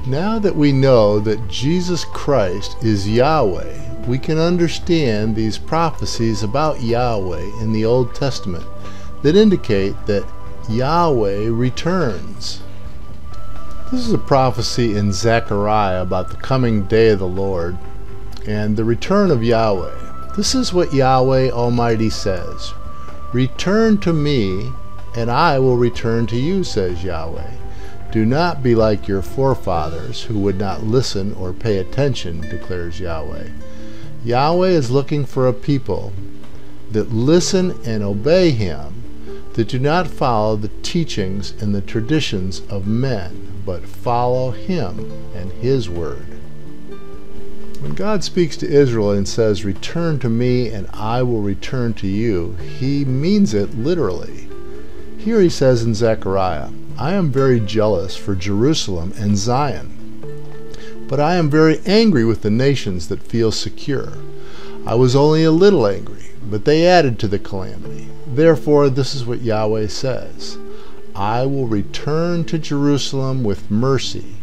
Now that we know that Jesus Christ is Yahweh, we can understand these prophecies about Yahweh in the Old Testament that indicate that Yahweh returns. This is a prophecy in Zechariah about the coming day of the Lord and the return of Yahweh. This is what Yahweh Almighty says: "Return to me, and I will return to you, says Yahweh. Do not be like your forefathers who would not listen or pay attention, declares Yahweh." Yahweh is looking for a people that listen and obey Him, that do not follow the teachings and the traditions of men, but follow Him and His word. When God speaks to Israel and says, "Return to me and I will return to you," He means it literally. Here He says in Zechariah, "I am very jealous for Jerusalem and Zion, but I am very angry with the nations that feel secure. I was only a little angry, but they added to the calamity. Therefore, this is what Yahweh says: I will return to Jerusalem with mercy,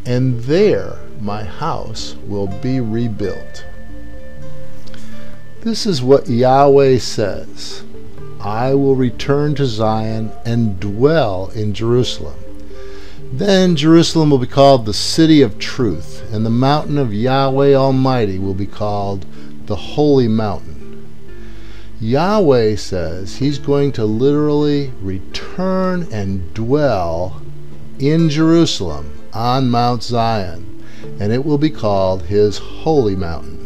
and there my house will be rebuilt." This is what Yahweh says: I will return to Zion and dwell in Jerusalem. Then Jerusalem will be called the city of truth, and the mountain of Yahweh Almighty will be called the holy mountain. Yahweh says He's going to literally return and dwell in Jerusalem on Mount Zion, and it will be called His holy mountain.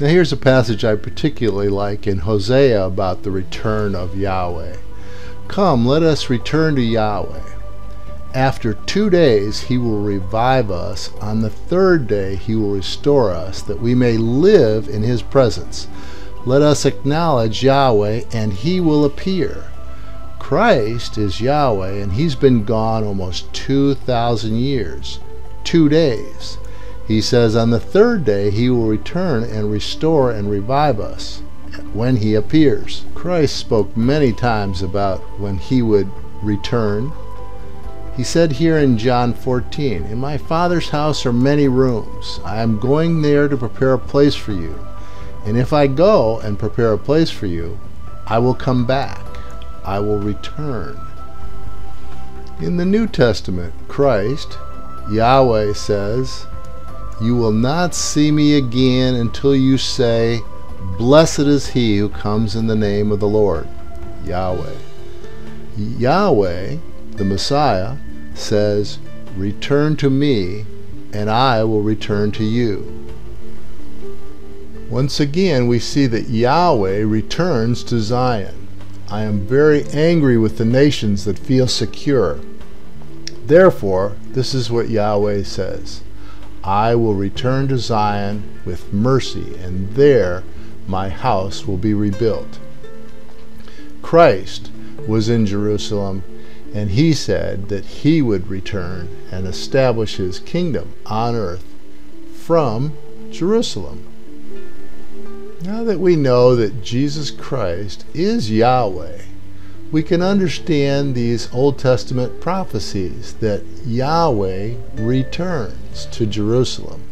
Now here's a passage I particularly like in Hosea about the return of Yahweh. "Come, let us return to Yahweh. After 2 days He will revive us. On the 3rd day He will restore us, that we may live in His presence. Let us acknowledge Yahweh, and He will appear." Christ is Yahweh, and He's been gone almost 2,000 years. 2 days. He says on the 3rd day He will return and restore and revive us when He appears. Christ spoke many times about when He would return. He said here in John 14, "In my Father's house are many rooms. I am going there to prepare a place for you. And if I go and prepare a place for you, I will come back. I will return." In the New Testament, Christ, Yahweh, says, "You will not see me again until you say, 'Blessed is he who comes in the name of the Lord,'" Yahweh. Yahweh, the Messiah, says, "Return to me, and I will return to you." Once again, we see that Yahweh returns to Zion. "I am very angry with the nations that feel secure. Therefore, this is what Yahweh says: I will return to Zion with mercy, and there my house will be rebuilt." Christ was in Jerusalem, and He said that He would return and establish His kingdom on earth from Jerusalem. Now that we know that Jesus Christ is Yahweh, we can understand these Old Testament prophecies that Yahweh returns to Jerusalem.